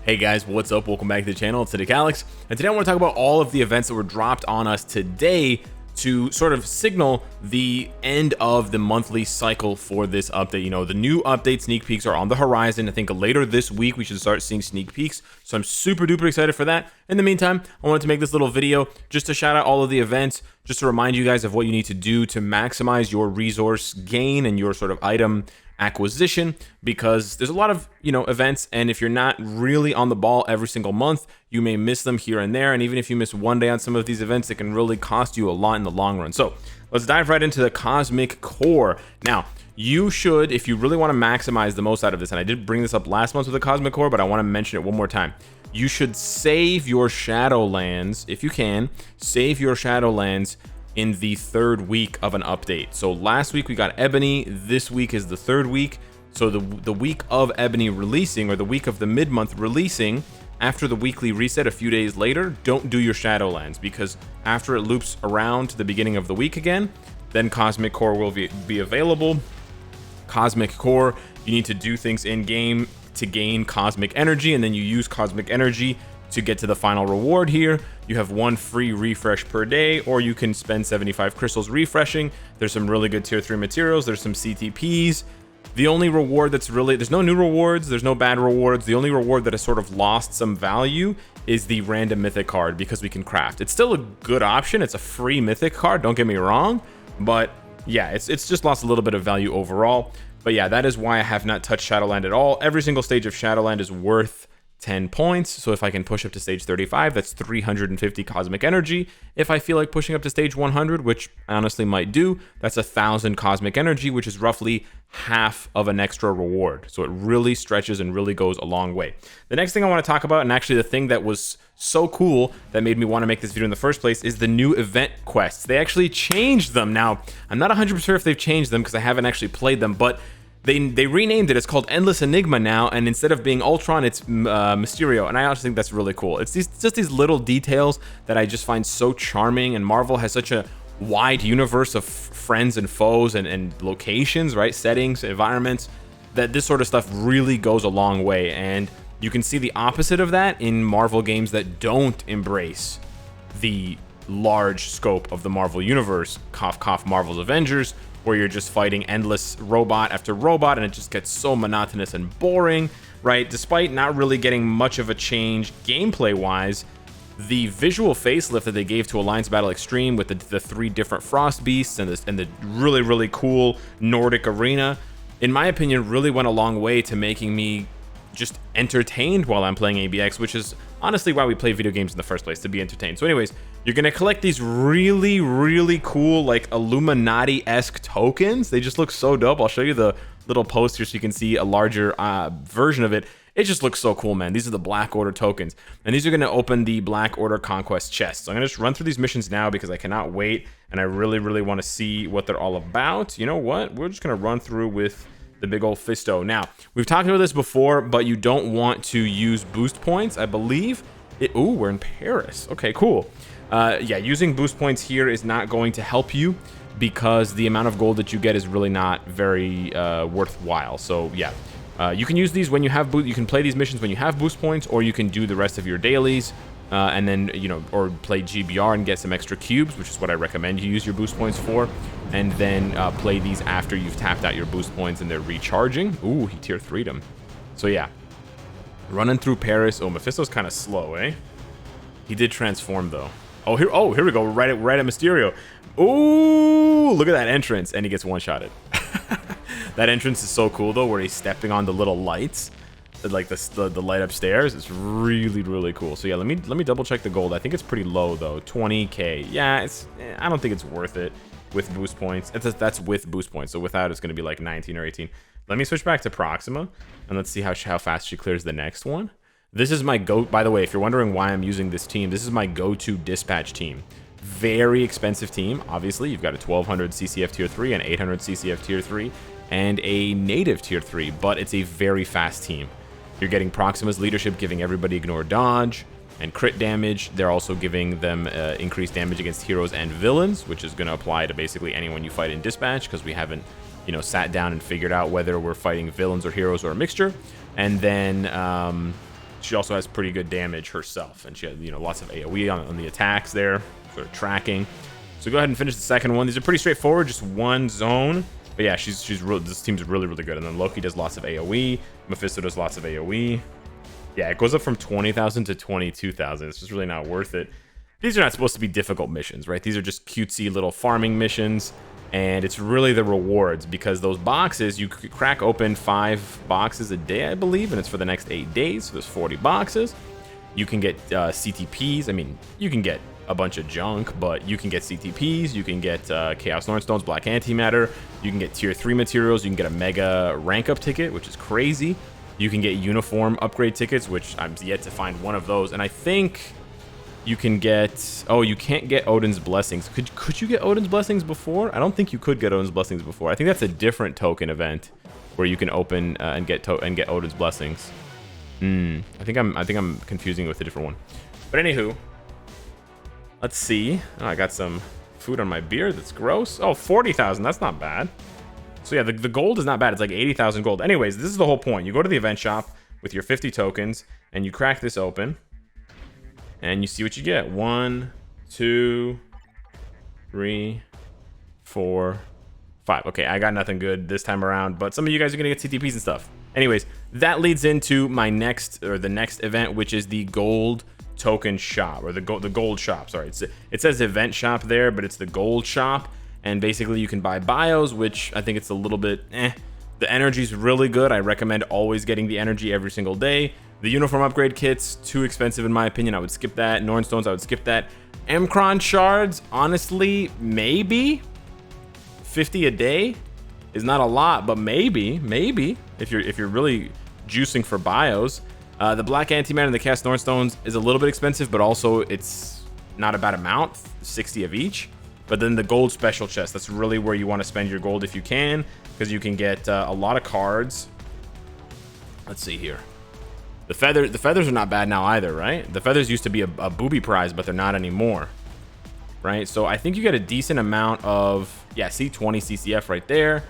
Hey guys, what's up? Welcome back to the channel. It's Cynicalex, and today I want to talk about all of the events that were dropped on us today to sort of signal the end of the monthly cycle for this update. You know, the new update sneak peeks are on the horizon. I think later this week we should start seeing sneak peeks, so I'm super duper excited for that. In the meantime, I wanted to make this little video just to shout out all of the events, just to remind you guys of what you need to do to maximize your resource gain and your sort of item acquisition, because there's a lot of events, and if you're not really on the ball every single month, you may miss them here and there, and even if you miss one day on some of these events, it can really cost you a lot in the long run. So let's dive right into the Cosmic Core. Now, you should, if you really want to maximize the most out of this, and I did bring this up last month with the Cosmic Core, but I want to mention it one more time. You should save your Shadowlands, if you can, save your Shadowlands in the third week of an update. So last week we got Ebony, this week is the third week. So the week of Ebony releasing, or the week of the mid-month releasing, after the weekly reset a few days later, don't do your Shadowlands, because after it loops around to the beginning of the week again, then Cosmic Core will be available. Cosmic Core, you need to do things in game to gain cosmic energy, and then you use cosmic energy to get to the final reward here. You have one free refresh per day, or you can spend 75 crystals refreshing. There's some really good tier 3 materials. There's some CTPs. The only reward that's really, there's no new rewards, there's no bad rewards. The only reward that has sort of lost some value is the random mythic card, because we can craft. It's still a good option. It's a free mythic card, don't get me wrong, but yeah, it's just lost a little bit of value overall. But yeah, that is why I have not touched Shadowland at all. Every single stage of Shadowland is worth 10 points. So if I can push up to stage 35, that's 350 cosmic energy. If I feel like pushing up to stage 100, which I honestly might do, that's 1,000 cosmic energy, which is roughly half of an extra reward. So it really stretches and really goes a long way. The next thing I want to talk about, and actually the thing that was so cool that made me want to make this video in the first place, is the new event quests. They actually changed them. Now, I'm not 100% sure if they've changed them because I haven't actually played them, but they renamed it. It's called Endless Enigma now, and instead of being Ultron, it's Mysterio, and I also think that's really cool. It's just these little details that I just find so charming, and Marvel has such a wide universe of friends and foes and locations, right? Settings, environments, that this sort of stuff really goes a long way, and you can see the opposite of that in Marvel games that don't embrace the large scope of the Marvel universe. Cough, cough, Marvel's Avengers, where you're just fighting endless robot after robot, and it just gets so monotonous and boring, right? Despite not really getting much of a change gameplay-wise, the visual facelift that they gave to Alliance Battle Extreme with the 3 different Frost Beasts and the really, really cool Nordic arena, in my opinion, really went a long way to making me just entertained while I'm playing ABX, which is honestly why we play video games in the first place, to be entertained. So anyways, you're gonna collect these really, really cool, like, Illuminati-esque tokens. They just look so dope. I'll show you the little post here so you can see a larger version of it. It just looks so cool, man. These are the Black Order tokens, and these are gonna open the Black Order Conquest chests. So I'm gonna just run through these missions now because I cannot wait, and I really, really want to see what they're all about. You know what? We're just gonna run through with the big old Fisto. Now, we've talked about this before, but you don't want to use boost points, I believe. Ooh, we're in Paris. Okay, cool. Yeah, using boost points here is not going to help you because the amount of gold that you get is really not very worthwhile. So yeah, you can use these when you have you can play these missions when you have boost points, or you can do the rest of your dailies and then, or play GBR and get some extra cubes, which is what I recommend you use your boost points for, and then play these after you've tapped out your boost points and they're recharging. Ooh, he tier 3'd them. So yeah, running through Paris. Oh, Mephisto's kind of slow, eh? He did transform though. Oh, here we go. Right at Mysterio. Ooh, look at that entrance, and he gets one-shotted. That entrance is so cool though, where he's stepping on the little lights, like the light upstairs. It's really, really cool. So yeah, let me double check the gold. I think it's pretty low though, 20k. Yeah, I don't think it's worth it with boost points. That's with boost points. So without, it's going to be like 19 or 18. Let me switch back to Proxima, and let's see how fast she clears the next one. This is my by the way, if you're wondering why I'm using this team, this is my go-to dispatch team. Very expensive team. Obviously, you've got a 1200 CCF tier 3, an 800 CCF tier 3, and a native tier 3, but it's a very fast team. You're getting Proxima's leadership, giving everybody ignore dodge and crit damage. They're also giving them increased damage against heroes and villains, which is going to apply to basically anyone you fight in dispatch, because we haven't, sat down and figured out whether we're fighting villains or heroes or a mixture. And then she also has pretty good damage herself, and she has, you know, lots of AoE on the attacks there, sort of tracking. So go ahead and finish the second one. These are pretty straightforward, just one zone. But yeah, this team's really good. And then Loki does lots of AoE. Mephisto does lots of AoE. Yeah, it goes up from 20,000 to 22,000. It's just really not worth it. These are not supposed to be difficult missions, right? These are just cutesy little farming missions. And it's really the rewards, because those boxes, you could crack open 5 boxes a day, I believe, and it's for the next 8 days. So there's 40 boxes. You can get CTPs. I mean, you can get a bunch of junk, but you can get CTPs, you can get Chaos Nornstones, Black Antimatter, you can get tier 3 materials, you can get a mega rank up ticket, which is crazy. You can get uniform upgrade tickets, which I'm yet to find one of those. And I think you can get, oh, you can't get Odin's Blessings. Could you get Odin's Blessings before? I don't think you could get Odin's Blessings before. I think that's a different token event where you can open and get Odin's Blessings. I think I'm confusing with a different one. But anywho, let's see. Oh, I got some food on my beard. That's gross. Oh, 40,000. That's not bad. So yeah, the gold is not bad. It's like 80,000 gold. Anyways, this is the whole point. You go to the event shop with your 50 tokens, and you crack this open, and you see what you get. 1, 2, 3, 4, 5. Okay, I got nothing good this time around, but some of you guys are gonna get CTPs and stuff. Anyways, that leads into my the next event, which is the gold token shop, or the gold shop. Sorry, it says event shop there, but it's the gold shop. And basically you can buy bios, which I think it's a little bit The energy's really good. I recommend always getting the energy every single day. The uniform upgrade kits, too expensive in my opinion. I would skip that. Nornstones, I would skip that. Emkron shards, honestly, maybe 50 a day is not a lot, but maybe if you're really juicing for bios. The Black Antimatter and the Cast Nornstones is a little bit expensive, but also it's not a bad amount, 60 of each. But then the gold special chest, that's really where you want to spend your gold if you can, because you can get a lot of cards. Let's see here. The feathers are not bad now either, right? The feathers used to be a booby prize, but they're not anymore, right? So I think you get a decent amount of, yeah, see, 20 CCF right there.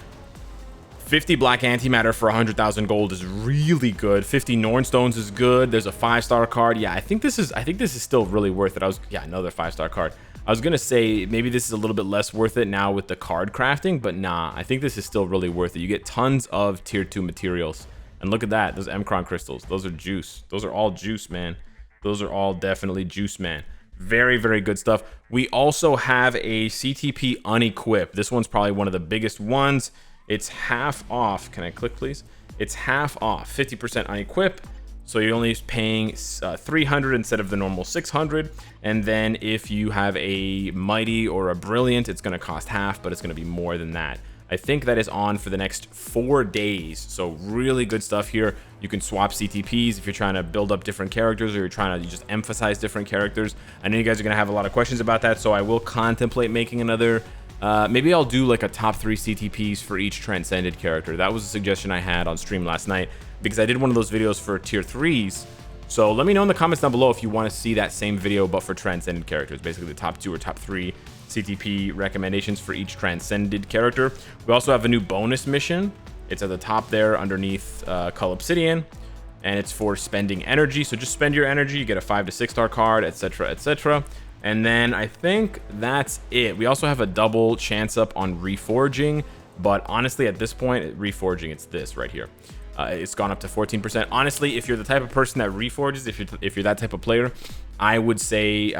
50 Black Antimatter for 100,000 gold is really good. 50 Nornstones is good. There's a 5-star card. Yeah, I think this is still really worth it. Another 5-star card. I was gonna say maybe this is a little bit less worth it now with the card crafting, but nah, I think this is still really worth it. You get tons of tier 2 materials, and look at that, those Emkron crystals. Those are juice. Those are all juice, man. Those are all definitely juice, man. Very good stuff. We also have a CTP Unequip. This one's probably one of the biggest ones. It's half off. Can I click, please? It's half off, 50% Unequip. So you're only paying 300 instead of the normal 600. And then if you have a mighty or a brilliant, it's going to cost half, but it's going to be more than that. I think that is on for the next 4 days. So really good stuff here. You can swap CTPs if you're trying to build up different characters, or you're trying to just emphasize different characters. I know you guys are going to have a lot of questions about that, so I will contemplate making another. Maybe I'll do like a top 3 CTPs for each transcended character. That was a suggestion I had on stream last night, because I did one of those videos for tier 3s. So let me know in the comments down below if you want to see that same video, but for transcended characters, basically the top 2 or top 3 CTP recommendations for each transcended character. We also have a new bonus mission. It's at the top there underneath Cull Obsidian, and it's for spending energy. So just spend your energy, you get a 5 to 6-star card, etc, etc. And then I think that's it. We also have a double chance up on reforging, but honestly at this point, reforging, it's this right here. It's gone up to 14%. Honestly, if you're the type of person that reforges, if you're that type of player, I would say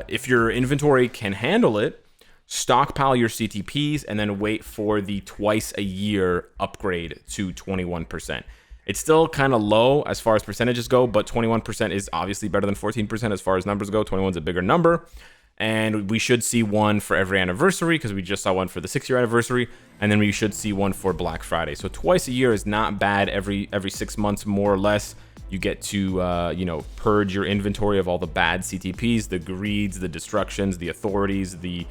if your inventory can handle it, stockpile your CTPs and then wait for the twice a year upgrade to 21%. It's still kind of low as far as percentages go, but 21% is obviously better than 14% as far as numbers go. 21 is a bigger number. And we should see one for every anniversary, because we just saw one for the 6-year anniversary, and then we should see one for Black Friday. So twice a year is not bad. Every 6 months, more or less, you get to you know, purge your inventory of all the bad CTPs, the greeds, the destructions, the authorities, the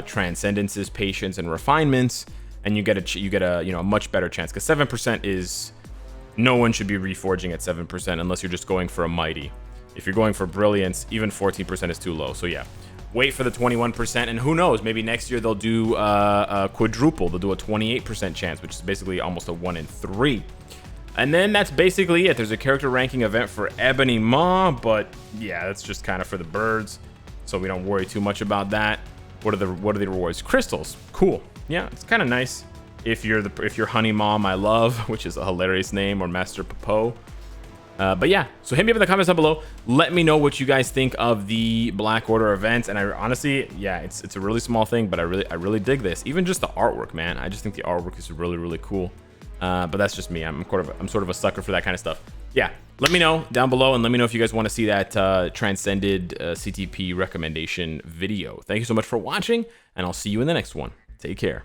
transcendences, patience, and refinements, and you get a you know, a much better chance, because 7% is, no one should be reforging at 7% unless you're just going for a mighty. If you're going for brilliance, even 14% is too low. So yeah, wait for the 21%, and who knows, maybe next year they'll do a quadruple. They'll do a 28% chance, which is basically almost a 1 in 3. And then that's basically it. There's a character ranking event for Ebony Maw, but yeah, that's just kind of for the birds, so we don't worry too much about that. What are the rewards? Crystals. Cool. Yeah, it's kind of nice. If you're Honey Mom, I love, which is a hilarious name, or Master Popo. But yeah, so hit me up in the comments down below. Let me know what you guys think of the Black Order events. And I honestly, yeah, it's a really small thing, but I really dig this. Even just the artwork, man. I just think the artwork is really cool. But that's just me. I'm sort of a sucker for that kind of stuff. Yeah, let me know down below, and let me know if you guys want to see that Transcended CTP recommendation video. Thank you so much for watching, and I'll see you in the next one. Take care.